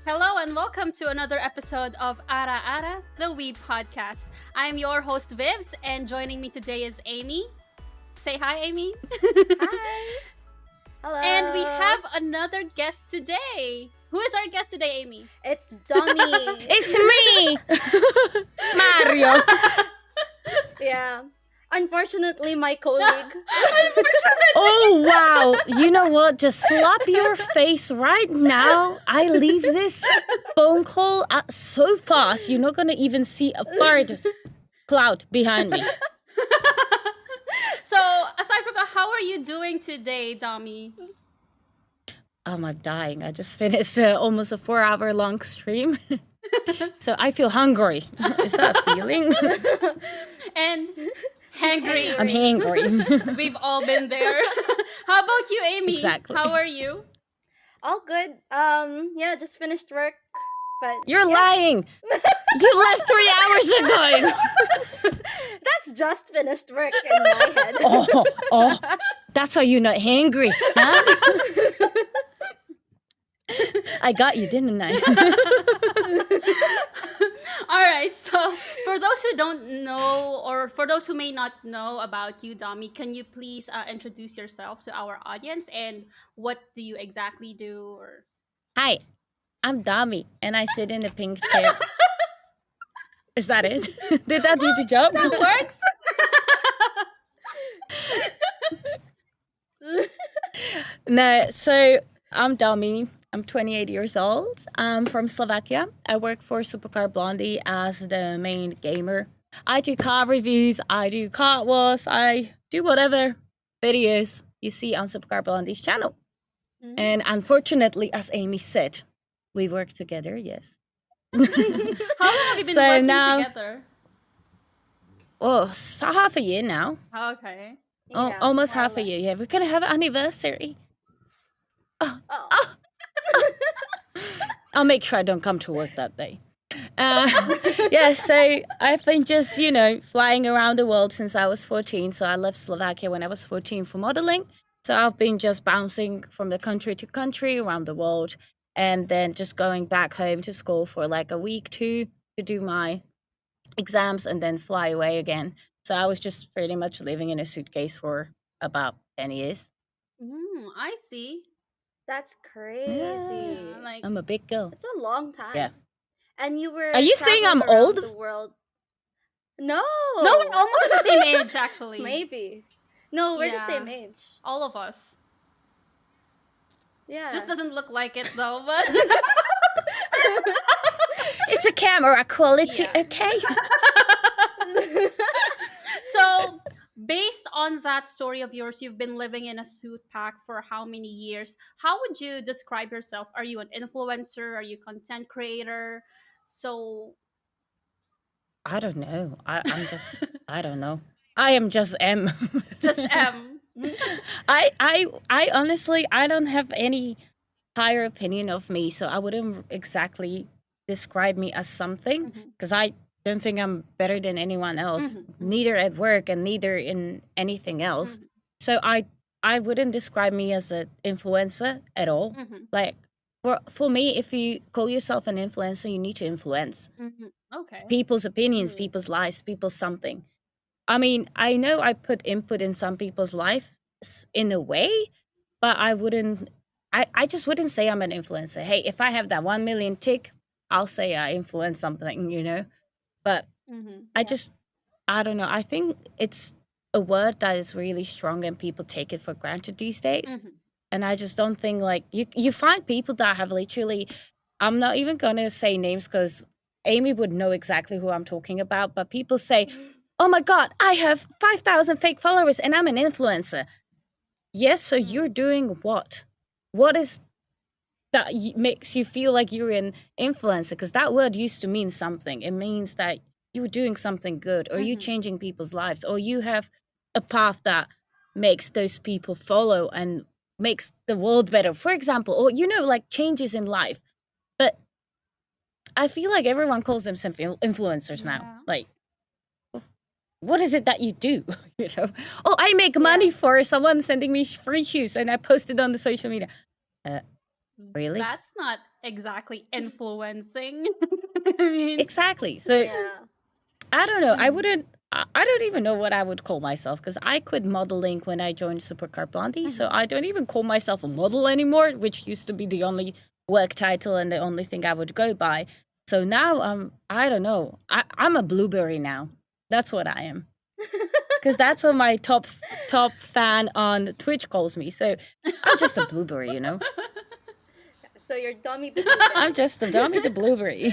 Hello and welcome to another episode of Ara Ara, the We podcast. I'm your host Vivz, and joining me today is Amy. Say hi, Amy. Hi. Hello. And we have another guest today. Who is our guest today, Amy? It's Domi. It's me, Mario. Yeah. Unfortunately, my colleague. Oh wow! You know what? Just slap your face right now. I leave this phone call so fast. You're not gonna even see a fart cloud behind me. So, aside from that, how are you doing today, Domi? I'm dying. I just finished almost a 4-hour long stream. So I feel hungry. Is that a feeling? And hangry. I'm hangry. We've all been there. How about you, Amy? Exactly. How are you? All good. Yeah, just finished work. But You're lying. You left 3 hours ago. that's just finished work in my head. Oh, that's why you're not hangry, huh? I got you, didn't I? All right, so for those who don't know, or for those who may not know about you, Domi, can you please introduce yourself to our audience and what do you exactly do? Or Hi, I'm Domi, and I sit in the pink chair. Is that it? Did that do the job? that works. No, so I'm Domi. I'm 28 years old. I'm from Slovakia. I work for Supercar Blondie as the main gamer. I do car reviews, I do car wars, I do whatever videos you see on Supercar Blondie's channel. And unfortunately, as Amy said, we work together, yes. How long have you been So working now- together? Oh, it's for half a year now. Okay. Yeah, Almost more or half a less. year. Yeah, we're gonna have an anniversary. Oh. I'll make sure I don't come to work that day. Yeah, so I've been just, flying around the world since I was 14. So I left Slovakia when I was 14 for modeling. So I've been just bouncing from the country to country around the world and then just going back home to school for like a week, two, to do my exams and then fly away again. So I was just pretty much living in a suitcase for about 10 years. I see. That's crazy. Yeah, like I'm a big girl. It's a long time. Yeah. And you were Are you saying I'm traveling around old? the world. No. no, we're almost at the same age, actually. Maybe. No, we're the Yeah. same age. All of us. Yeah. Just doesn't look like it though, but It's a camera quality, Yeah. okay? So, based on that story of yours, you've been living in a suit pack for how many years? How would you describe yourself? Are you an influencer? Are you a content creator? So, I don't know. I don't know. I am just M. just I honestly, I don't have any higher opinion of me, so I wouldn't exactly describe me as something Mhm. because I don't think I'm better than anyone else, Mhm, mhm. neither at work and neither in anything else. Mhm. So I wouldn't describe me as an influencer at all. Mhm, Like for me, if you call yourself an influencer, you need to influence mhm. Okay. people's opinions, Mhm. people's lives, people's something. I mean, I know I put input in some people's life in a way, but I just wouldn't say I'm an influencer. Hey, if I have that 1 million tick, I'll say I influence something. But Mhm. I don't know. I think it's a word that is really strong and people take it for granted these days. Mhm. And I just don't think like you find people that have literally, I'm not even going to say names because Amy would know exactly who I'm talking about, but people say, oh my God, I have 5,000 fake followers and I'm an influencer. Yes, so you're doing what? What is that makes you feel like you're an influencer? Because that word used to mean something. It means that you're doing something good or you're Mhm. changing people's lives or you have a path that makes those people follow and makes the world better. For example, or like changes in life. But I feel like everyone calls themselves influencers Yeah. now. Like, what is it that you do? Oh, I make money for someone sending me free shoes and I post it on the social media. Really? That's not exactly influencing. I mean, Exactly. So Yeah. I don't know. I mhm, wouldn't. I don't even know what I would call myself because I quit modeling when I joined Supercar Blondie. So mhm. I don't even call myself a model anymore, which used to be the only work title and the only thing I would go by. So now I don't know. I'm a blueberry now. That's what I am. Because that's what my top fan on Twitch calls me. So I'm just a blueberry, you know. So you're Domi the I'm blueberry. just a Domi the blueberry.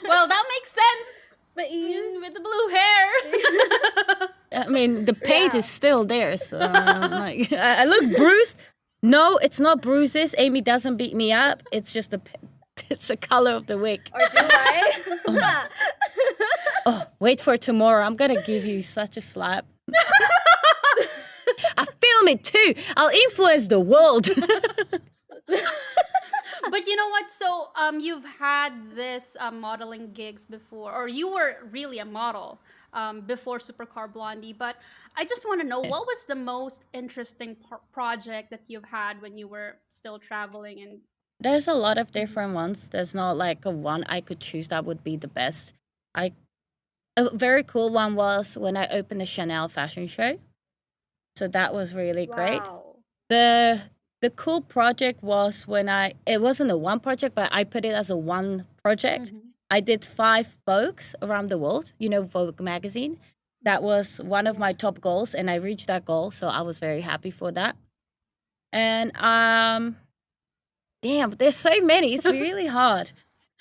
Well, that makes sense. But you. With the blue hair. I mean, the paint Yeah. is still there, so like I look bruised. No, it's not bruises. Amy doesn't beat me up. It's just it's the color of the wig. Or do I? Oh, wait for tomorrow. I'm gonna give you such a slap. I film it too. I'll influence the world. But you know what? So, you've had this modeling gigs before, or you were really a model before Supercar Blondie. But I just want to know, what was the most interesting project that you've had when you were still traveling? And There's a lot of different ones. There's not like a one I could choose that would be the best. I A very cool one was when I opened the Chanel fashion show. So that was really great. Wow. The cool project was when it wasn't a one project, but I put it as a one project. Mhm. I did 5 Vogues around the world, you know, Vogue magazine. That was one of my top goals, and I reached that goal, so I was very happy for that. And damn, there's so many. It's really hard.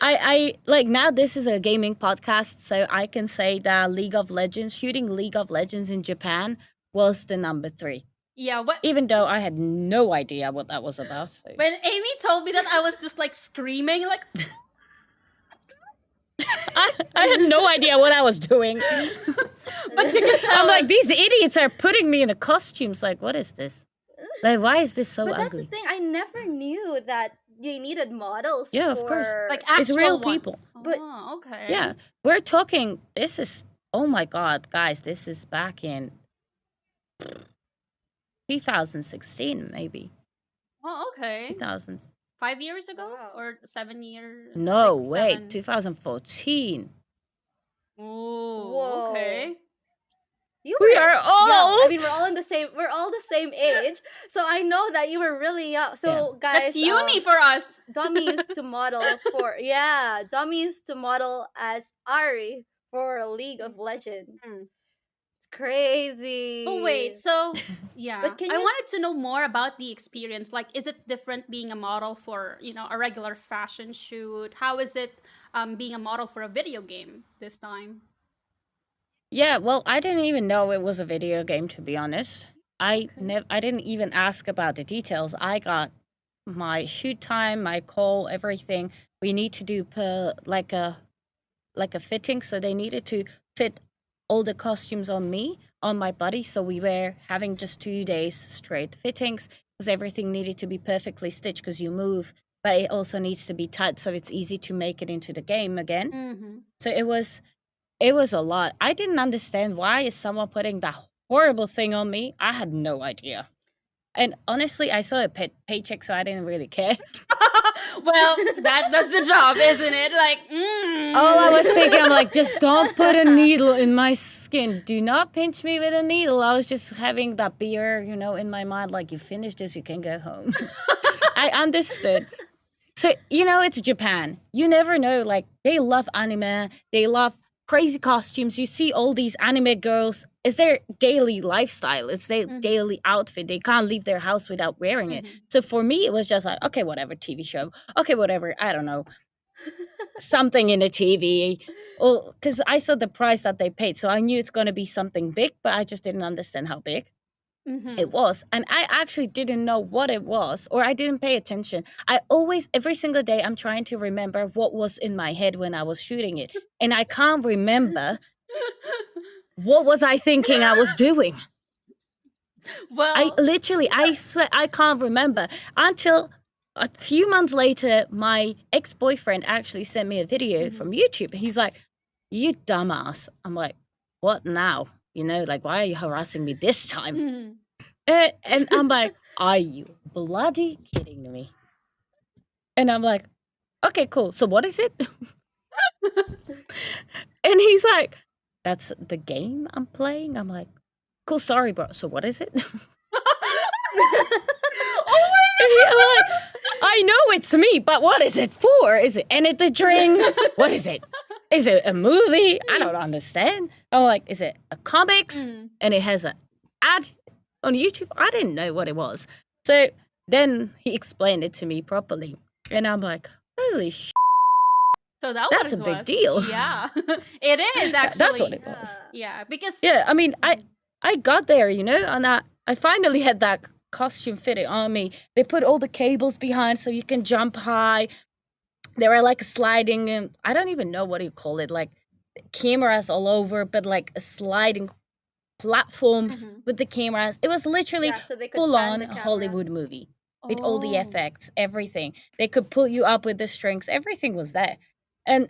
I like now this is a gaming podcast, so I can say that League of Legends, shooting League of Legends in Japan was the number 3. Yeah, what Even though I had no idea what that was about. So. when Amy told me that, I was just like screaming, like, I had no idea what I was doing. but could you tell I'm like, us- these idiots are putting me in a costumes. Like, what is this? Like, why is this so But that's the ugly? thing. I never knew that you needed models. Yeah, of course. like It's actual real ones? people. But- Oh, okay. Yeah, we're talking. This is, oh my God, guys, this is back in 2016, maybe. Oh, okay. 2000. 5 years ago Wow. or 7 years? No, 6, wait, 7? 2014. Oh, Whoa. okay. You We were are young. I old. mean, we're all in the same. We're all the same age. So I know that you were really young. So guys, That's uni for us. Domi used to model for Domi used to model as Ahri for League of Legends. Mm. It's crazy. But wait, so yeah, But can I you- wanted to know more about the experience. Like, is it different being a model for a regular fashion shoot? How is it being a model for a video game this time? Yeah, well, I didn't even know it was a video game, to be honest. I didn't even ask about the details. I got my shoot time, my call, everything. We need to do like a fitting, so they needed to fit all the costumes on me, on my body. So we were having just 2 days straight fittings because everything needed to be perfectly stitched because you move, but it also needs to be tight so it's easy to make it into the game again. Mm-hmm. So it was a lot. I didn't understand why is someone putting that horrible thing on me. I had no idea. And honestly, I saw a paycheck, so I didn't really care. Well, that's the job, isn't it? Like, All I was thinking, I'm like, just don't put a needle in my skin. Do not pinch me with a needle. I was just having that beer, in my mind, like, you finish this, you can go home. I understood. So, it's Japan. You never know, like, they love anime. They love crazy costumes. You see all these anime girls. It's their daily lifestyle. It's their daily outfit. They can't leave their house without wearing it. So for me, it was just like, okay, whatever, TV show. Okay, whatever, I don't know. Something in the TV. Well, because I saw the price that they paid. So I knew it's going to be something big, but I just didn't understand how big it was. And I actually didn't know what it was, or I didn't pay attention. Every single day, I'm trying to remember what was in my head when I was shooting it. And I can't remember what was I thinking I was doing. Well, I swear, I can't remember until a few months later, my ex-boyfriend actually sent me a video from YouTube. He's like, you dumbass. I'm like, what now? Like, why are you harassing me this time? And I'm like, are you bloody kidding me? And I'm like, okay, cool. So what is it? And he's like, that's the game I'm playing. I'm like, cool, sorry, bro. So what is it? And I'm like, I know it's me, but what is it for? Is it energy drink? What is it? Is it a movie? I don't understand. I'm like, is it a comics? Mm. And it has an ad on YouTube. I didn't know what it was. So then he explained it to me properly. And I'm like, holy So that that's was a big deal. Yeah, it is actually. That's what it was. Yeah, because Yeah, I mean, I got there, and I finally had that costume fitted on me. They put all the cables behind so you can jump high. There were like sliding, I don't even know what you call it, like cameras all over, but like a sliding platforms with the cameras. It was literally Yeah, so they could full pan on the camera. Hollywood movie with all the Oh. effects, everything. They could pull you up with the strings, everything was there. And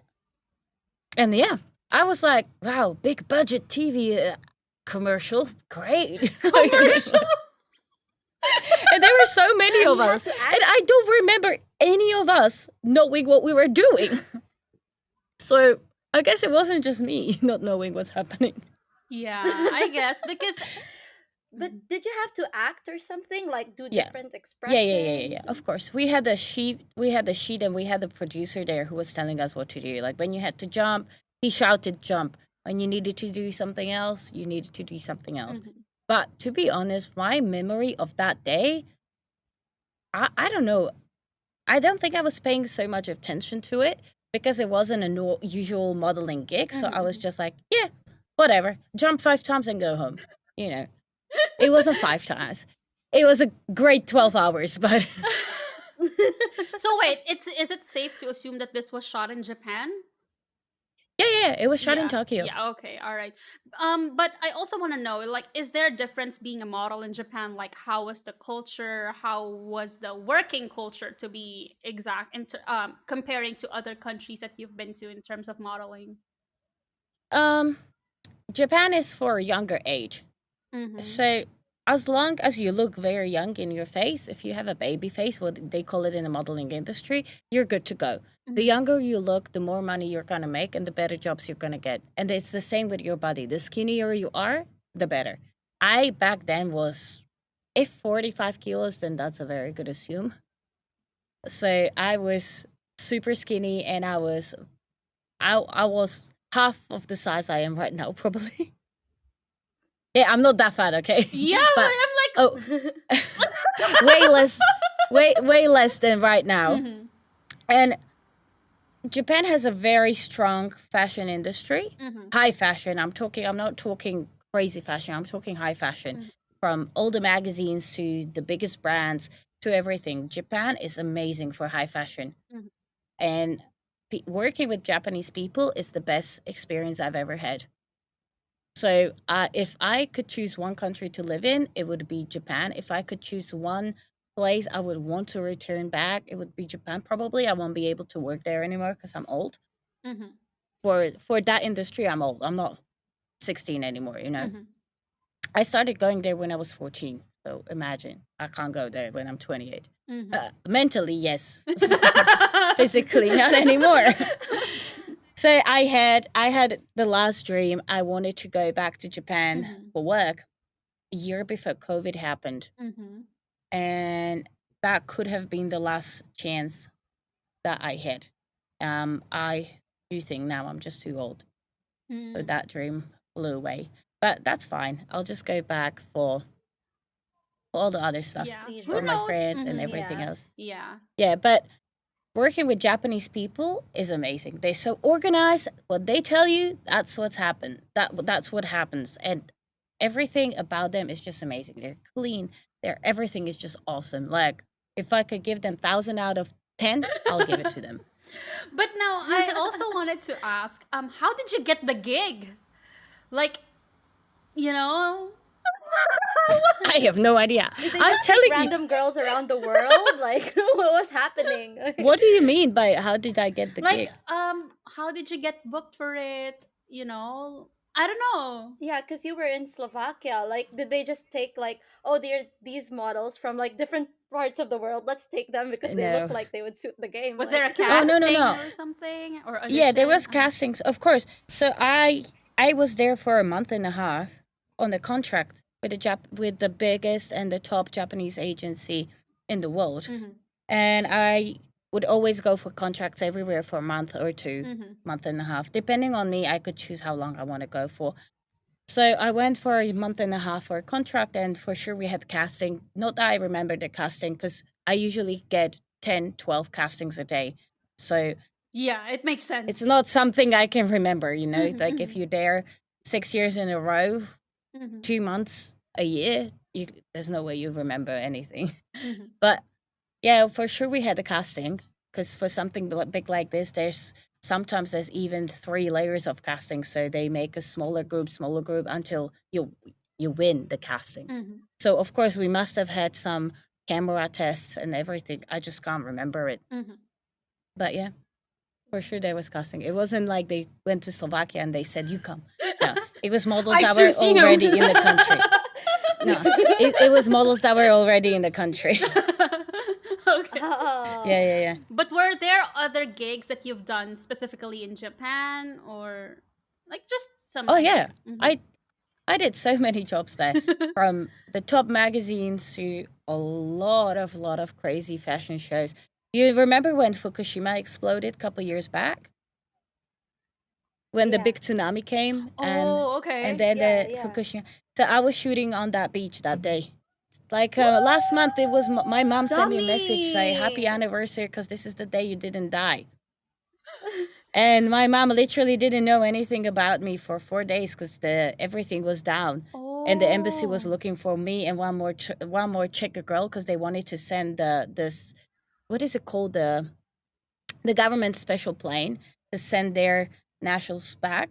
yeah, I was like, wow, big budget TV commercial, great. Commercial. And there were so many of You have us. to And act. I don't remember any of us knowing what we were doing. So I guess it wasn't just me not knowing what's happening. Yeah, I guess because But did you have to act or something? Like do Yeah. different Yeah, expressions? yeah. Of course. We had a sheet, and we had the producer there who was telling us what to do. Like when you had to jump, he shouted jump. When you needed to do something else, you needed to do something else. But to be honest, my memory of that day, I don't know. I don't think I was paying so much attention to it because it wasn't a usual modeling gig. So I was just like, yeah, whatever. Jump 5 times and go home. It wasn't 5 times. It was a great 12 hours, but So wait, is it safe to assume that this was shot in Japan? yeah, it was shot in Tokyo. Yeah, okay, all right. But I also want to know, like, is there a difference being a model in Japan? Like, how was the culture? How was the working culture, to be exact, comparing to other countries that you've been to in terms of modeling? Japan is for a younger age. Mm-hmm. So as long as you look very young in your face, if you have a baby face, what they call it in the modeling industry, you're good to go. The younger you look, the more money you're gonna make and the better jobs you're gonna get. And it's the same with your body. The skinnier you are, the better. I back then was, if 45 kilos, then that's a very good assume. So I was super skinny and I was half of the size I am right now, probably. Yeah, I'm not that fat, okay? Yeah, But I'm like, oh, way less than right now. Mhm. And Japan has a very strong fashion industry, Mhm. high fashion. I'm not talking crazy fashion. I'm talking high fashion, from all the magazines to the biggest brands to everything. Japan is amazing for high fashion, Mhm. and working with Japanese people is the best experience I've ever had. So, if I could choose one country to live in, it would be Japan. If I could choose one place I would want to return back, it would be Japan. Probably I won't be able to work there anymore because I'm old. Mhm. For that industry, I'm old. I'm not 16 anymore. Mhm. I started going there when I was 14. So imagine I can't go there when I'm 28. Mhm. Mentally, yes. Physically, not anymore. So I had the last dream. I wanted to go back to Japan Mhm. for work a year before COVID happened, Mhm. and that could have been the last chance that I had. I do think now I'm just too old, so Mm. that dream flew away. But that's fine. I'll just go back for all the other stuff, Yeah. Leisure. Who for my knows? friends and Mhm. everything Yeah. else. Yeah. Yeah, but working with Japanese people is amazing. They're so organized. What they tell you, that's what's happened. That's what happens, and everything about them is just amazing. They're clean. Everything is just awesome. Like if I could give them 1,000 out of 10, I'll give it to them. But now I also wanted to ask, how did you get the gig? Like, you know, I have no idea. Did they I'm just take telling you. random girls around the world? Like what was happening? What do you mean by how did I get the like, gig? how did you get booked for it? You know, I don't know. Yeah, because you were in Slovakia. Like, did they just take like, oh, they're these models from like different parts of the world. Let's take them because they look No. like they would suit the game. Was there a Like, Oh no, no, casting no. or something or Yeah, there audition? was castings, of course. So I was there for a month and a half on the contract with with the biggest and the top Japanese agency in the world. Mm-hmm. And I would always go for contracts everywhere for a month or two, Mm-hmm. month and a half. Depending on me, I could choose how long I want to go for. So I went for a month and a half for a contract, and for sure we had casting. Not that I remember the casting, because I usually get 10, 12 castings a day. So Yeah, it makes it's sense. not something I can remember, you know? Mm-hmm. Like if you're there 6 years in a row, Mm-hmm. 2 months, a year, there's no way you remember anything. Mm-hmm. But yeah, for sure we had a casting, because for something big like this, there's even 3 layers of casting. So they make a smaller group until you win the casting. Mm-hmm. So of course we must have had some camera tests and everything. I just can't remember it. Mm-hmm. But yeah, for sure there was casting. It wasn't like they went to Slovakia and they said you come. No, it was models I that were choose you. already in the country. No, it was models that were already in the country. Okay. Yeah, oh, yeah, yeah. But were there other gigs that you've done specifically in Japan or like just some Oh idea? yeah. I did so many jobs there, Mm-hmm. from the top magazines to a lot of crazy fashion shows. You remember when Fukushima exploded a couple years back? When the yeah, big tsunami came, Oh, and okay. then yeah, the yeah. Fukushima. So I was shooting on that beach that day. Like last month, it was my mom sent me a message say happy Dummy. anniversary because this is the day you didn't die. And my mom literally didn't know anything about me for 4 days because the everything was down, and the embassy was Oh. looking for me and one more Czech girl because they wanted to send this, what is it called, the government special plane to send their nationals back,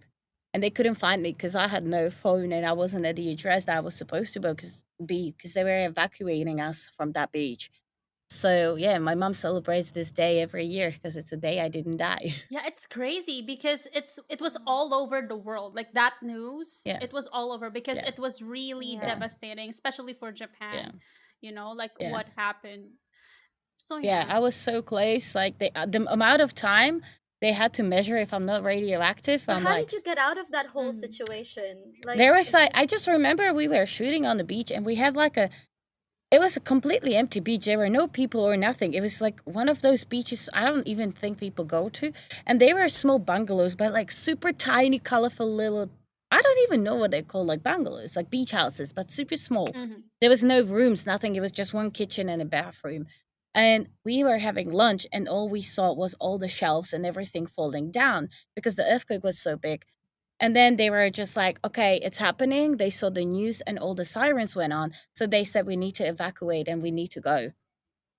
and they couldn't find me because I had no phone and I wasn't at the address that I was supposed to be because they were evacuating us from that beach. So yeah, my mom celebrates this day every year because it's a day I didn't die. Yeah, it's crazy because it was all over the world. Like that news, Yeah, it was all over because yeah, it was really Yeah. yeah, devastating, especially for yeah, Japan. You know, like yeah. what happened. So Yeah, yeah. I was so close. Like the amount of time they had to measure if I'm not radioactive, But I'm how did like, you get out of that whole Mhm. situation? Like, there was it's like, I just just remember we were shooting on the beach and we had like it was a completely empty beach. There were no people or nothing. It was like one of those beaches I don't even think people go to. And they were small bungalows, but like super tiny, colorful little, I don't even know what they're called, like bungalows, like beach houses, but super small. Mhm. There was no rooms, nothing. It was just one kitchen and a bathroom. And we were having lunch, and all we saw was all the shelves and everything falling down because the earthquake was so big. And then they were just like, okay, it's happening. They saw the news and all the sirens went on. So they said, we need to evacuate and we need to go.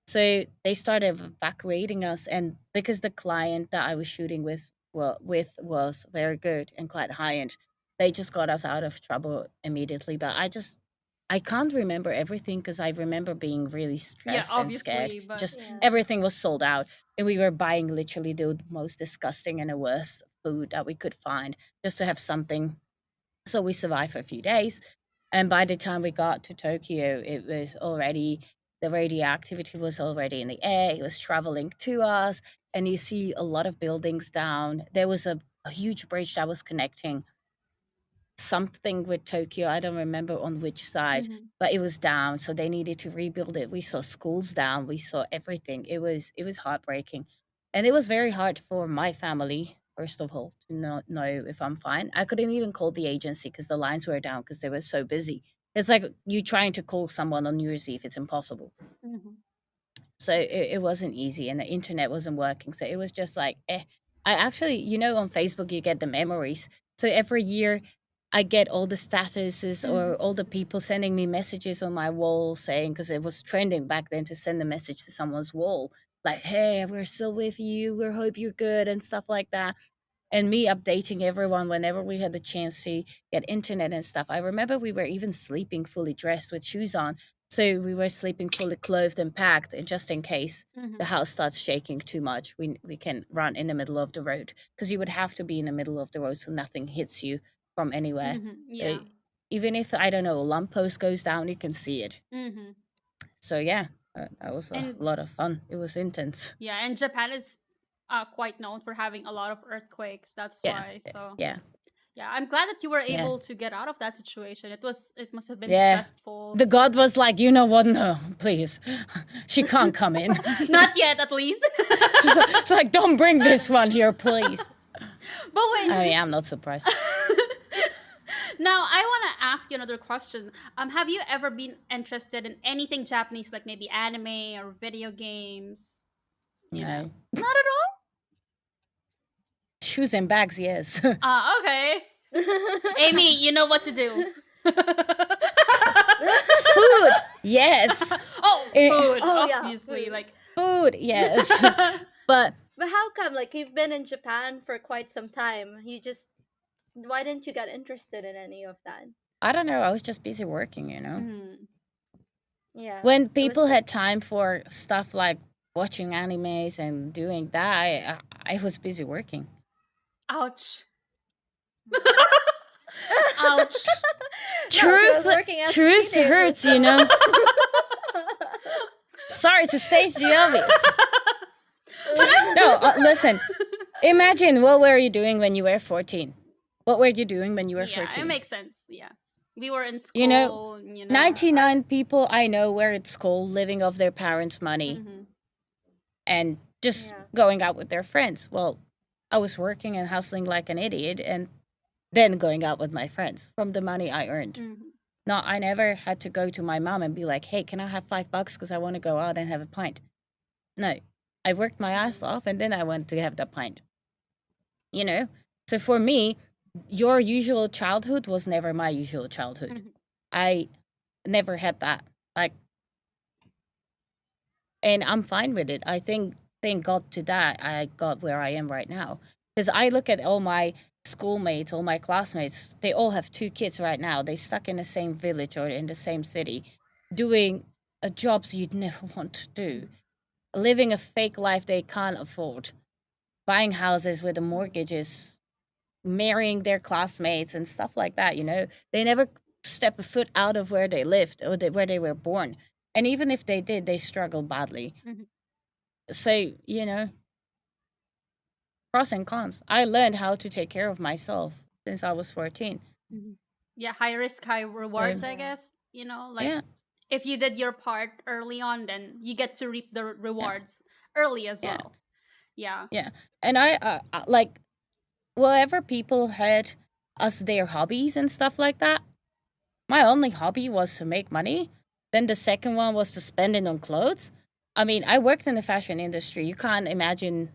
So they started evacuating us. And because the client that I was shooting with was very good and quite high end, they just got us out of trouble immediately. But I can't remember everything because I remember being really Yeah, stressed and scared. obviously, but Just yeah. everything was sold out. And we were buying literally the most disgusting and the worst food that we could find just to have something. So we survived for a few days. And by the time we got to Tokyo, it was already, the radioactivity was already in the air. It was traveling to us. And you see a lot of buildings down. There was a huge bridge that was connecting something with Tokyo. I don't remember on which side, mhm. but it was down. So they needed to rebuild it. We saw schools down. We saw everything. It was heartbreaking, and it was very hard for my family. First of all, to not know if I'm fine. I couldn't even call the agency because the lines were down because they were so busy. It's like you trying to call someone on New Year's Eve. It's impossible. Mhm. So it wasn't easy, and the internet wasn't working. So it was just like, eh. I actually, on Facebook, you get the memories. So every year, I get all the statuses or Mhm. all the people sending me messages on my wall saying, because it was trending back then to send a message to someone's wall, like, hey, we're still with you. We hope you're good and stuff like that, and me updating everyone whenever we had the chance to get internet and stuff. I remember we were even sleeping fully dressed with shoes on. So we were sleeping fully clothed and packed, and just in case the Mhm. house starts shaking too much, we can run in the middle of the road because you would have to be in the middle of the road so nothing hits you. from anywhere. Uh, Yeah. Even if, I don't know, a lamppost goes down, you can see it. Mm-hmm. So yeah, that was a And lot of fun. It was intense. yeah, and Japan is quite known for having a lot of earthquakes. That's Yeah, why. So yeah, yeah, I'm glad that you were yeah, able to get out of that situation. It must have been yeah. stressful. The god was like, you know what? No, please, she can't come in. Not yet, at least. It's like, don't bring this one here, please. But wait, I mean, I'm not surprised. now I want to ask you another question. Have you ever been interested in anything Japanese, like maybe anime or video games? You know, No. not at all. Shoes and bags, yes. Okay. Amy, you know what to do. Food, yes. Oh, Eh, food, Oh, yeah, obviously. food. Like, Food, yes. But But how come, like, you've been in Japan for quite some time? Why didn't you get interested in any of that? I don't know. I was just busy working, you know. mm, Yeah. When It was people like, had time for stuff like watching animes and doing that, I was busy working. ouch. Ouch. no, she was Truth, working as a truth teenager, hurts, you so- know. Sorry to state the obvious. No, listen. Imagine, what were you doing when you were 14? What were you doing when you were Yeah, it 14? makes sense. Yeah. We were in You know, school, 99 people I know were at school living off their parents' money Mhm. and just Yeah. going out with their friends. Well, I was working and hustling like an idiot and then going out with my friends from the money I earned. Mhm. No, I never had to go to my mom and be like, hey, can I have $5 because I want to go out and have a pint? No, I worked my ass off and then I went to have that pint. You know? So for me, your usual childhood was never my usual childhood. Mhm. I never had that. Like, and I'm fine with it. I think, thank God to that, I got where I am right now. Because I look at all my schoolmates, all my classmates, they all have 2 kids right now. They stuck in the same village or in the same city, doing jobs you'd never want to do, living a fake life they can't afford, buying houses with the mortgages, marrying their classmates and stuff like that. You know, they never step a foot out of where they lived or where they were born. And even if they did, they struggled badly. Mhm. So, you know, pros and cons. I learned how to take care of myself since I was 14. Mhm. Yeah, high risk, high rewards, So, I Yeah. guess. Like yeah, if you did your part early on, then you get to reap the yeah, rewards early as yeah, well. Yeah. yeah. And like, whatever people had as their hobbies and stuff like that, my only hobby was to make money. Then the second one was to spend it on clothes. I mean, I worked in the fashion industry. You can't imagine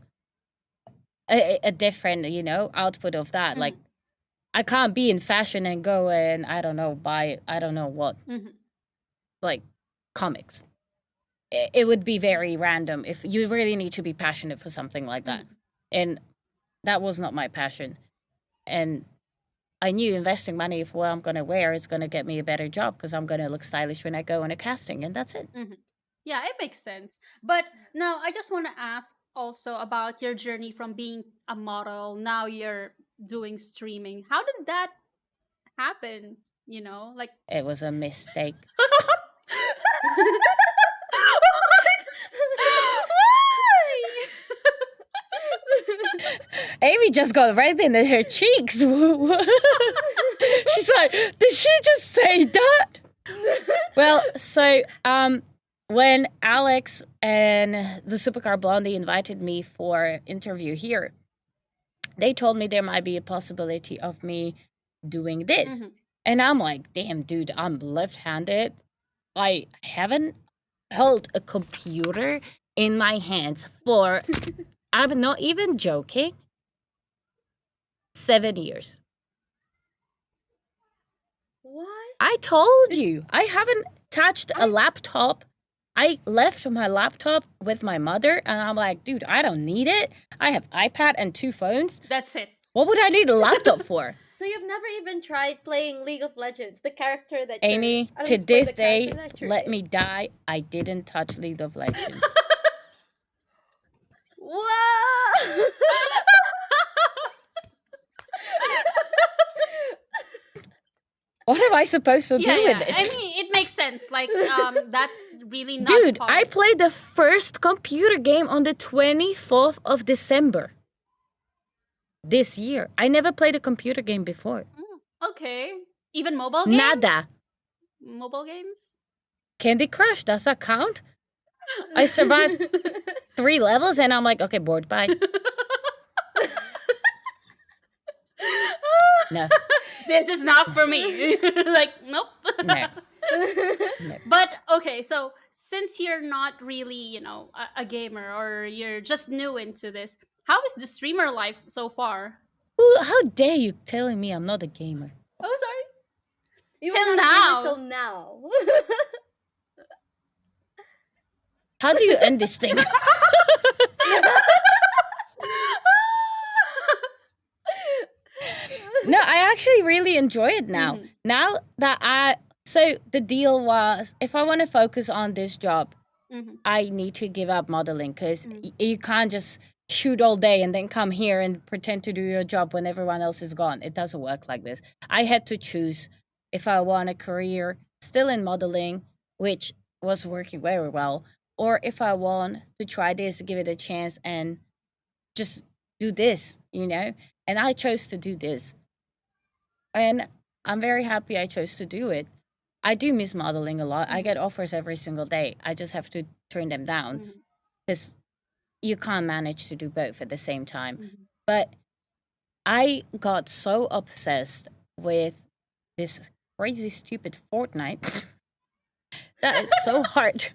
a different, you know, output of that. Like, Mhm. I can't be in fashion and go and, I don't know, buy, I don't know what, Mhm. like, comics. It would be very random if you really need to be passionate for something like that. Mhm. And that was not my passion. And I knew investing money for what I'm going to wear is going to get me a better job because I'm going to look stylish when I go on a casting, and that's it. Mhm. Yeah, it makes sense. But now I just want to ask also about your journey from being a model. Now you're doing streaming. How did that happen? Like It was a mistake. Why? Amy just got right into her cheeks. She's like, did she just say that? Well, so when Alex and the Supercar Blondie invited me for interview here, they told me there might be a possibility of me doing this. Mhm. And I'm like, damn, dude, I'm left-handed. I haven't held a computer in my hands for, I'm not even joking, 7 years. What? I told you, I haven't touched a laptop. I left my laptop with my mother, and I'm like, dude, I don't need it. I have iPad and 2 phones. That's it. What would I need a laptop for? So you've never even tried playing League of Legends, the character that Amy, you're, at to least play this the character day, that you're let in. me die. I didn't touch League of Legends. Wow! What am I supposed to Yeah, do yeah. with it? I mean, it makes sense. Like, that's really not Dude, I part. played the first computer game on the 24th of December this year. I never played a computer game before. Okay. Even mobile game? Nada. Mobile games? Candy Crush, does that count? I survived 3 levels and I'm like, okay, bored, bye. No, This is not for me. Like, nope. no. But okay, so since you're not really, a gamer, or you're just new into this, how is the streamer life so far? Ooh, how dare you telling me I'm not a gamer? Oh, sorry. You Till were not a gamer now. till now. How do you end this thing? No, I actually really enjoy it now. Mhm. Now that so the deal was, if I want to focus on this job, Mhm. I need to give up modeling because Mm. you can't just shoot all day and then come here and pretend to do your job when everyone else is gone. It doesn't work like this. I had to choose if I want a career still in modeling, which was working very well, or if I want to try this, give it a chance, and just do this, And I chose to do this. And I'm very happy I chose to do it. I do miss modeling a lot. I Mhm. get offers every single day. I just have to turn them down Mhm. because you can't manage to do both at the same time. Mhm. But I got so obsessed with this crazy, stupid Fortnite that it's so hard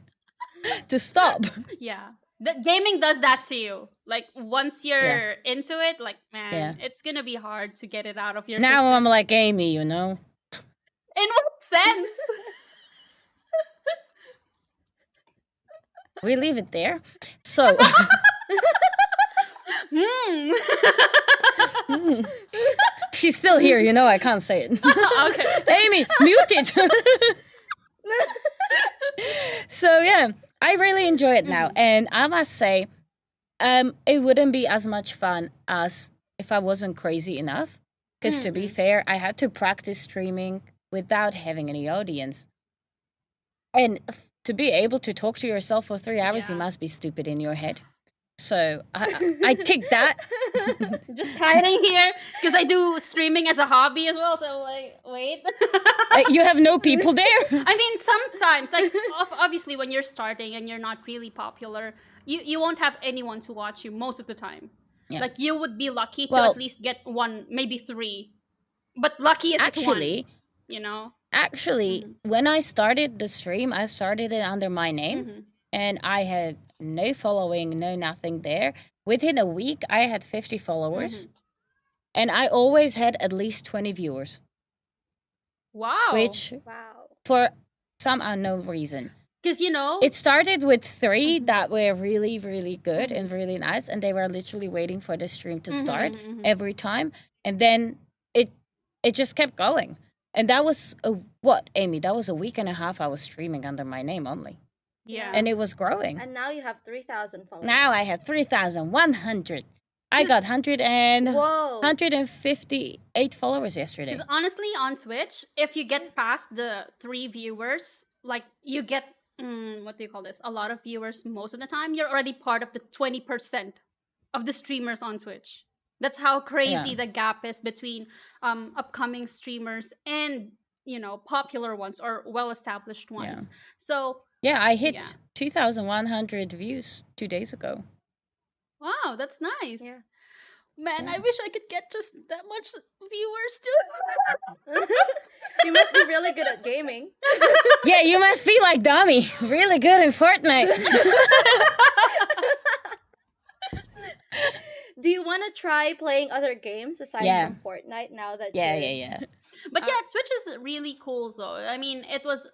to stop. Yeah. The gaming does that to you. Like, once Yeah. you're into it, like, man, Yeah. it's gonna be hard to get it out of your Now system. I'm like Amy, In what sense? We leave it there. So, Hmm. she's still here, I can't say it. Okay. Amy, mute it. So yeah, I really enjoy it now, and I must say, it wouldn't be as much fun as if I wasn't crazy enough. Because to be fair, I had to practice streaming without having any audience, and to be able to talk to yourself for 3 hours, you Yeah. must be stupid in your head. So I tick that. Just hiding here because I do streaming as a hobby as well. So, like, wait. You have no people there. I mean, sometimes, like, obviously, when you're starting and you're not really popular, you won't have anyone to watch you most of the time. Yeah. Like, you would be lucky to Well- at least get one, maybe three. But lucky is just one, Actually, Mhm. when I started the stream, I started it under my name, Mhm. and I had no following, no nothing there. Within a week, I had 50 followers, and I always had at least 20 viewers, Wow. which Wow. for some unknown reason. Because, It started with 3 that were really, really good and really nice, and they were literally waiting for the stream to start every time, and then it just kept going. And that was what, Amy? That was a week and a half I was streaming under my name only, yeah. and it was growing. And now you have 3,000 followers. Now I have 3,100. I got 158 followers yesterday. Because honestly, on Twitch, if you get past the 3 viewers, like, you get, what do you call this? A lot of viewers most of the time. You're already part of the 20% of the streamers on Twitch. That's how crazy Yeah. the gap is between upcoming streamers and, popular ones or well-established ones. So, Yeah, I hit Yeah. 2,100 views 2 days ago. wow, that's nice. Yeah. Man, I Yeah. wish I could get just that much viewers too. You must be really good at gaming. Yeah, you must be like Domi, really good in Fortnite. Do you want to try playing other games aside Yeah. from Fortnite now that Yeah, you're... yeah, yeah. But yeah, Twitch is really cool though. I mean, it was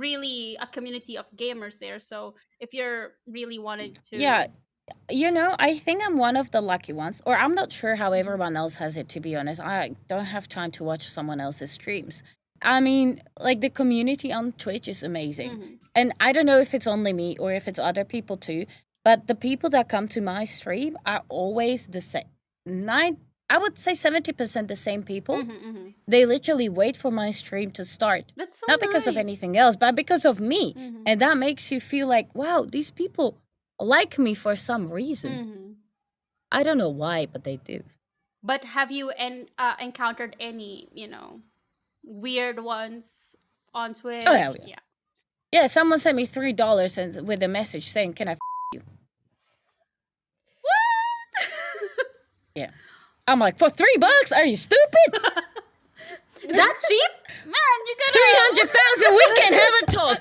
really a community of gamers there. So if you're really wanted to, Yeah, I think I'm one of the lucky ones, or I'm not sure how everyone else has it, to be honest. I don't have time to watch someone else's streams. I mean, like, the community on Twitch is amazing. And I don't know if it's only me or if it's other people too, but the people that come to my stream are always the same. I would say 70% the same people. Mm-hmm. They literally wait for my stream to start. That's so Not because of nice. anything else, but because of me. Mm-hmm. And that makes you feel like, wow, these people like me for some reason. Mm-hmm. I don't know why, but they do. But have you encountered any, weird ones on Twitch? Oh, yeah. Yeah. Yeah, someone sent me $3 and with a message saying, "Can I you?" What? Yeah. I'm like, for $3? Are you stupid? That cheap? Man, you gotta 300,000. We can have a talk.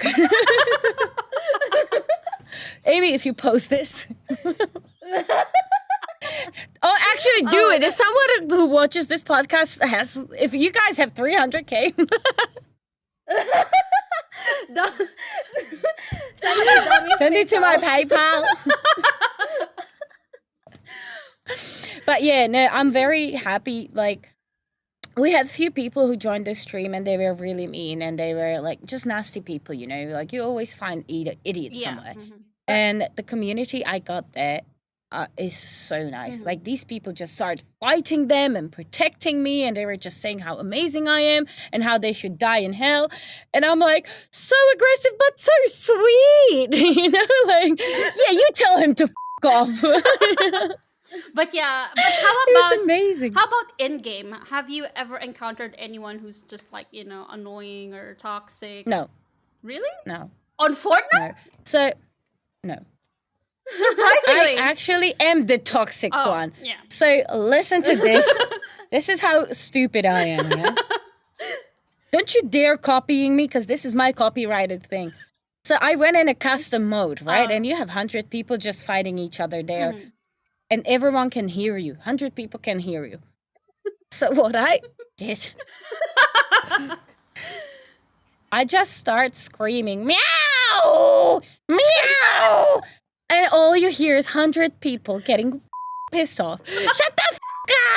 Amy, if you post this. Oh, actually, do it. If someone who watches this podcast has, if you guys have 300K, send it to my PayPal. But yeah, no, I'm very happy. Like, we had a few people who joined the stream and they were really mean and they were like just nasty people, you know, like you always find idiots somewhere. Mm-hmm. And the community I got there is so nice. Like these people just started fighting them and protecting me, and they were just saying how amazing I am and how they should die in hell. And I'm like, so aggressive but so sweet, you know, like yeah, you tell him to off. But yeah, but how It was about amazing. how about in game? Have you ever encountered anyone who's just like, annoying or toxic? No, Really? no, On Fortnite? no. So no. I Surprisingly. actually am the toxic Oh, one. yeah. So listen to this. This is how stupid I am, yeah? Don't you dare copying me, because this is my copyrighted thing. So I went in a custom mode, right? And you have 100 people just fighting each other there. And everyone can hear you. 100 people can hear you. So what I did, I just start screaming, meow, meow. And all you hear is 100 people getting pissed off. Shut the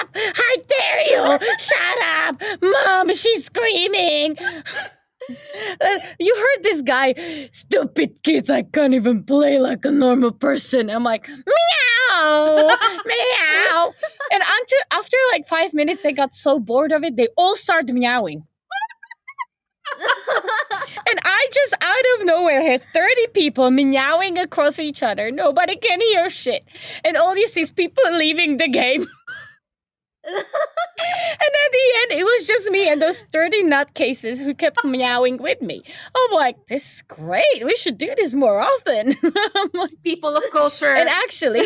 up! How dare you! Shut up! Mom, she's screaming! You heard this guy, stupid kids, I can't even play like a normal person. I'm like, meow! Meow! And after like 5 minutes, they got so bored of it, they all started meowing. And I just out of nowhere had 30 people meowing across each other. Nobody can hear shit. And all you see is people leaving the game. And at the end, it was just me and those 30 nutcases who kept meowing with me. I'm like, this is great. We should do this more often. I'm like, People of culture. and actually,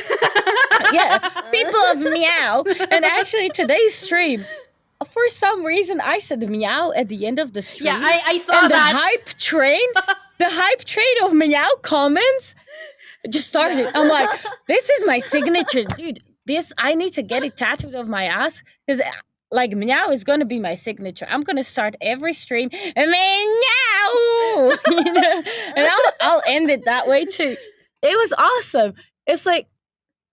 yeah, people of meow. And actually, today's stream, for some reason, I said meow at the end of the stream. Yeah, I saw and that. The hype train of meow comments just started. I'm like, this is my signature, dude. I need to get it tattooed on my ass, because like meow is gonna be my signature. I'm gonna start every stream meow, you know, and I'll end it that way too. It was awesome. It's like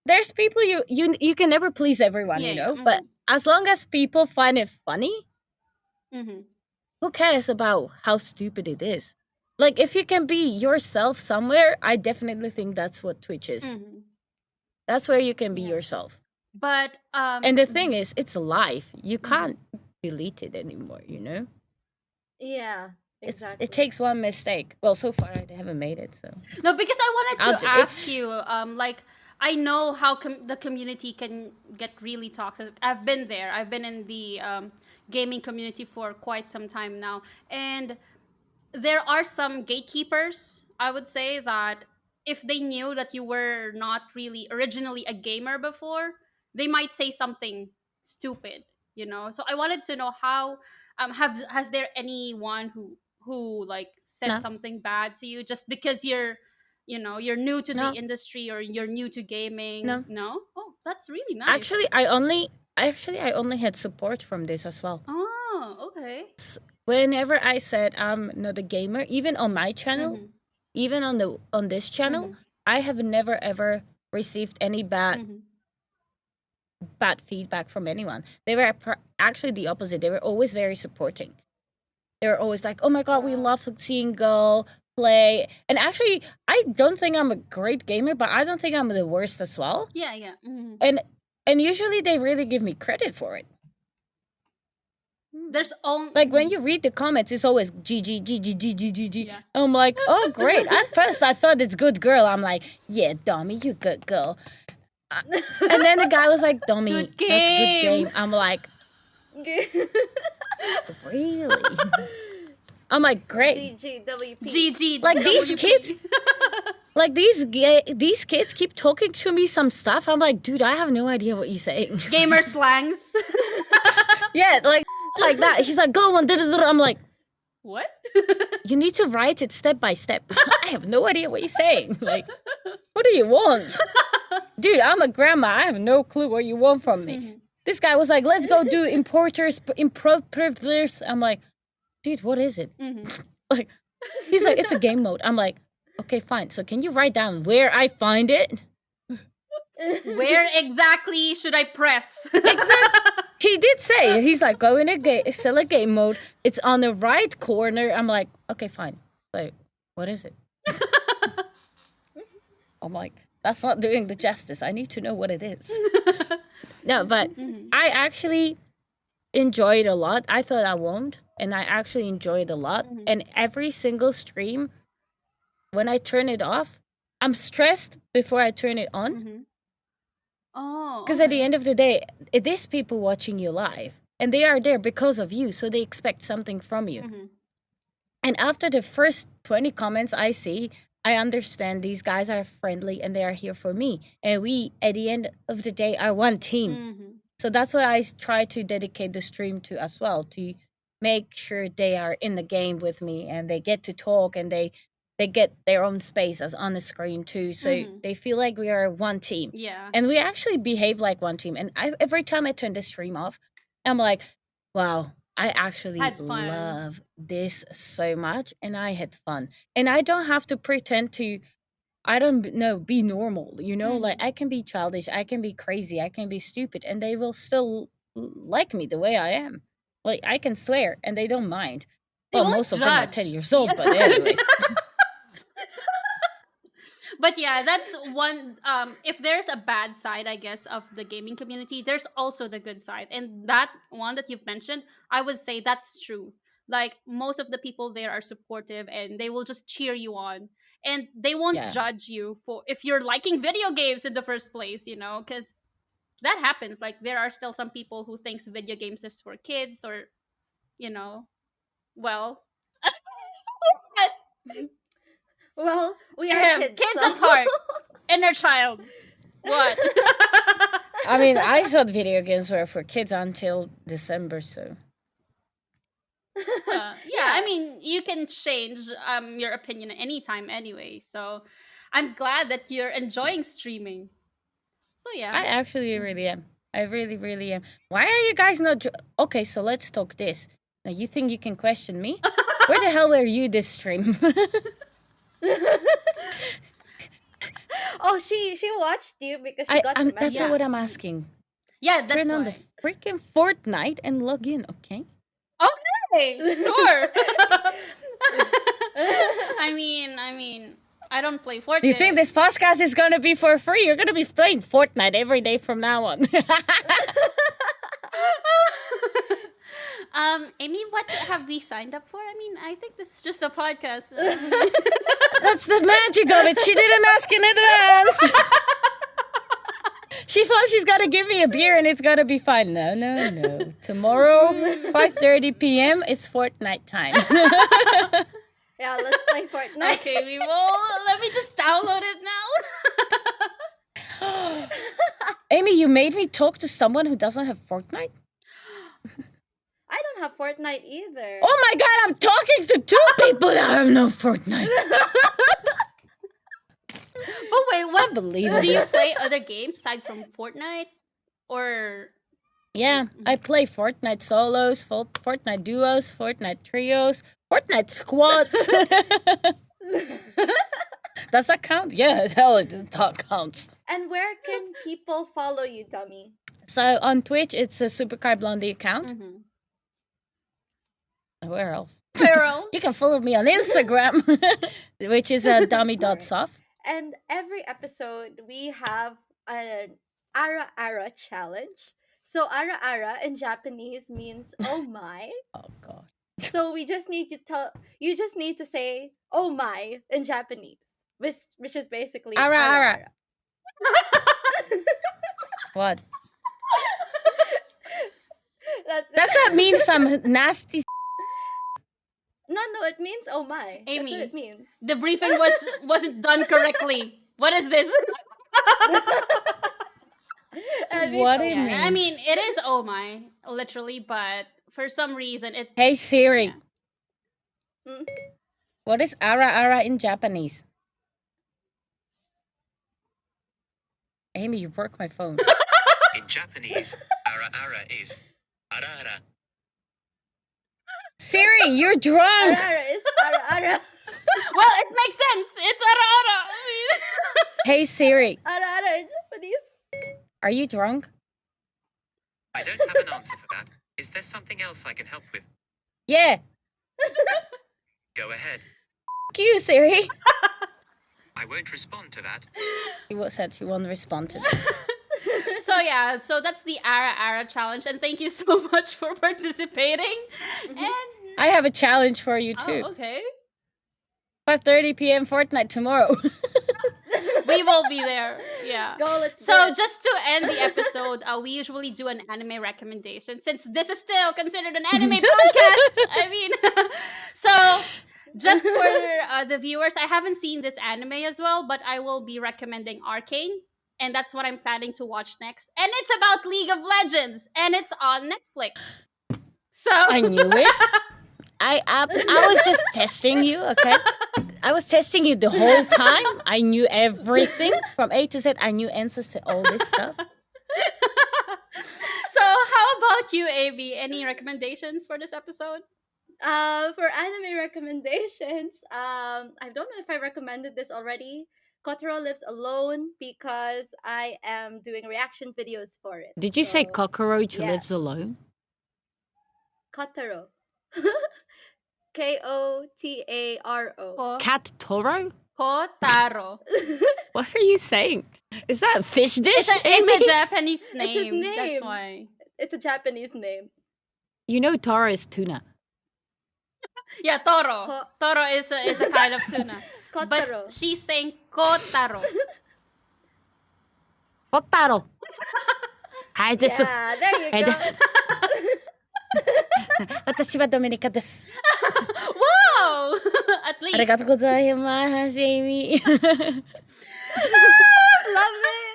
there's people you can never please everyone, Yeah, you know, yeah, but as long as people find it funny, Mhm. who cares about how stupid it is? Like, if you can be yourself somewhere, I definitely think that's what Twitch is. Mhm. That's where you can be Yeah. yourself. But And the thing is, it's live. You can't delete it anymore, you know? Yeah, exactly. It takes one mistake. Well, so far I haven't made it, so. no, because I wanted I'll to do- ask you, like, I know how the community can get really toxic. I've been there. I've been in the gaming community for quite some time now, and there are some gatekeepers, I would say, that if they knew that you were not really originally a gamer before, they might say something stupid, So I wanted to know how has there anyone who like said No. something bad to you just because you're new to No. the industry or you're new to gaming? No. No? Oh, that's really nice. Actually, I only had support from this as well. Oh, okay. Whenever I said I'm not a gamer, even on my channel, Mhm. even on this channel, I have never ever received any bad feedback from anyone. They were actually the opposite. They were always very supporting. They were always like, "Oh my god, we love seeing girl play." And actually, I don't think I'm a great gamer, but I don't think I'm the worst as well. Yeah, yeah. Mhm. And And usually they really give me credit for it. There's only Like when you read the comments, it's always GG, GG, GG, GG. Yeah. I'm like, oh, great. At first, I thought it's good girl. I'm like, yeah, Domi, you good girl. And then the guy was like, Domi, Good that's a good game. game. I'm like, really? I'm like, great. GGWP. GG. Like these WP. kids, like these kids keep talking to me some stuff. I'm like, dude, I have no idea what you're saying. Gamer slangs. Yeah, like that. He's like, go on. I'm like, What? you need to write it step by step. I have no idea what you're saying. Like, what do you want? Dude, I'm a grandma. I have no clue what you want from me. This guy was like, let's go do importers. I'm like, dude, what is it? Like, he's like, it's a game mode. I'm like, okay, fine. So can you write down where I find it? Where exactly should I press? He did say, he's like, go in select game mode. It's on the right corner. I'm like, okay, fine. Like, what is it? I'm like, that's not doing the justice. I need to know what it is. No, but I actually enjoyed a lot. I thought I won't, and I actually enjoyed a lot. And every single stream, when I turn it off, I'm stressed before I turn it on. Oh. Because at the end of the day, it is people watching you live. And they are there because of you, so they expect something from you. And after the first 20 comments I see, I understand these guys are friendly and they are here for me. And we, at the end of the day, are one team. So that's what I try to dedicate the stream to as well, to make sure they are in the game with me and they get to talk and they get their own space as on the screen too. So they feel like we are one team. Yeah. And we actually behave like one team. And every time I turn the stream off, I'm like, wow, I actually Had fun. love this so much. And I had fun. And I don't have to pretend to, I don't know, be normal, you know? Like, I can be childish, I can be crazy, I can be stupid, and they will still like me the way I am. Like, I can swear, and they don't mind. They Well, won't most of them are judge. 10 years old, but anyway. But yeah, that's one. If there's a bad side, I guess, of the gaming community, there's also the good side, and that one that you've mentioned, I would say that's true. Like most of the people there are supportive, and they will just cheer you on, and they won't Yeah. judge you for if you're liking video games in the first place. You know, because that happens. Like there are still some people who thinks video games is for kids, or you know, well, Well, we are kids. kids so- at heart, inner child. What? I mean, I thought video games were for kids until December, so. Yeah, I mean, you can change your opinion at any time anyway. So I'm glad that you're enjoying streaming. So I yeah. actually really am. I really, really am. Why are you guys not... Okay, so let's talk this. Now, you think you can question me? Where the hell were you this stream? Oh, she watched you because she got the that's message. not what I'm asking. Yeah, that's Turn on why. the freaking Fortnite and log in, okay? Okay, sure. I mean, I don't play Fortnite. You think this podcast is gonna be for free? You're gonna be playing Fortnite every day from now on. Amy, what have we signed up for? I mean, I think this is just a podcast. That's the magic of it. She didn't ask in advance. She thought she's gonna give me a beer and it's gonna be fine. No. Tomorrow, 5:30 p.m. It's Fortnite time. Yeah, let's play Fortnite. Okay, we will. Let me just download it now. Amy, you made me talk to someone who doesn't have Fortnite? I don't have Fortnite either. Oh my god, I'm talking to two people that have no Fortnite. But wait, what? Unbelievable. Do you play other games aside from Fortnite? Or Yeah, I play Fortnite solos, Fortnite duos, Fortnite trios, Fortnite squads. Does that count? Yeah, hell, that counts. And where can people follow you, Domi? So on Twitch, it's a Supercar Blondie account. Where else? where else? You can follow me on Instagram, which is dummy.soft. And every episode, we have a Ara Ara Challenge. So Ara Ara in Japanese means oh my. Oh god. So you just need to say oh my in Japanese, which is basically Ara Ara ara. Ara. What? That's Does that it. mean some nasty? No, it means oh my. That's what Amy, it means. the briefing wasn't done correctly. What is this? It means What oh it Yeah, my. I mean means? it is oh my, literally, but for some reason it. Hey Siri, Yeah. Mm. what is ara ara in Japanese? Amy, you broke my phone. In Japanese, Ara Ara is Ara Ara. Siri, you're Ara drunk. Ara is Ara Ara. Well, it makes sense. It's ara ara. Hey Siri, Ara Ara in Japanese. are you drunk? I don't have an answer for that. Is there something else I can help with? Yeah. Go ahead. F you, Siri. I won't respond to that. She said she won't respond to that. So yeah, so that's the Ara Ara challenge, and thank you so much for participating. And I have a challenge for you too. oh, okay, 5:30 p.m. Fortnite tomorrow. we will be there. Yeah. Go, let's do So it. just to end the episode, we usually do an anime recommendation since this is still considered an anime podcast. I mean, so just for the viewers, I haven't seen this anime as well, but I will be recommending Arcane, and that's what I'm planning to watch next. And it's about League of Legends, and it's on Netflix. So I knew it. I was just testing you, okay? I was testing you the whole time. I knew everything from A to Z. I knew answers to all this stuff. So how about you, AB? Any recommendations for this episode? For anime recommendations, I don't know if I recommended this already. Kotaro Lives Alone because I am doing reaction videos for it. Did you say So, cockroach yeah. lives alone? Kotaro. Kotaro. Cat Toro? Kotaro. What are you saying? Is that a fish dish? It's a Amy? Japanese name. It's his name. That's why. It's a Japanese name. You know Taro is tuna. Yeah, toro. Ko- Toro is a kind of tuna. Kotaro. But she's saying kotaro. Kotaro. Hi, this is... Yeah, there you Hey, go. 私はドミニカです。 Wow! At あり least. がとうございます、エイミー。 Love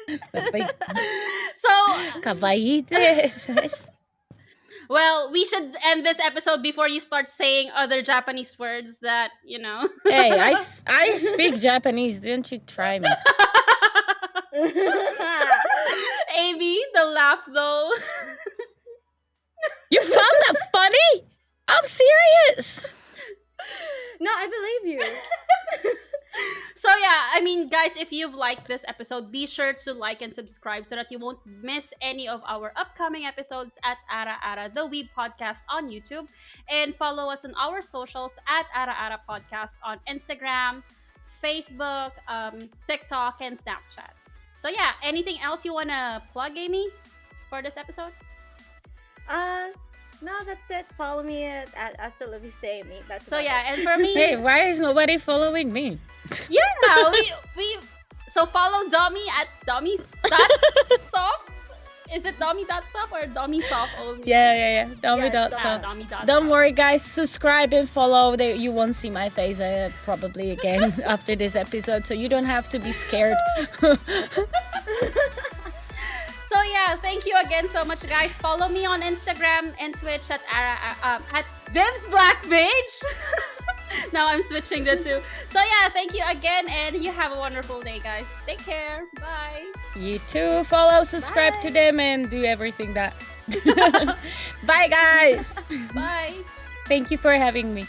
it. So, かわいいです。 well, we should end this episode before you start saying other Japanese words that, you know. Hey, I speak Japanese. Didn't you try me? Amy, the laugh though. You found that funny? I'm serious. No, I believe you. So yeah, I mean, guys, if you've liked this episode, be sure to like and subscribe so that you won't miss any of our upcoming episodes at Ara Ara, the Weeb Podcast on YouTube. And follow us on our socials at Ara Ara Podcast on Instagram, Facebook, TikTok, and Snapchat. So yeah, anything else you want to plug, Amy, for this episode? No, that's it. Follow me at Hasta La Vista Amy. That's So about yeah, it. and for me, Hey, why is nobody following me? yeah, we so follow Domi at Domi.soft. Is it Domi.soft or Domi.soft only? Yeah. Domi Yes, dot Domi. soft. Domi.soft. Don't worry, guys. Subscribe and follow. You won't see my face probably again after this episode, so you don't have to be scared. So yeah, thank you again so much, guys. Follow me on Instagram and Twitch at Vivz Black Mage. Now I'm switching the two. So yeah, thank you again, and you have a wonderful day, guys. Take care. Bye. You too. Follow, subscribe to Bye. them, and do everything that. Bye, guys. Bye. Thank you for having me.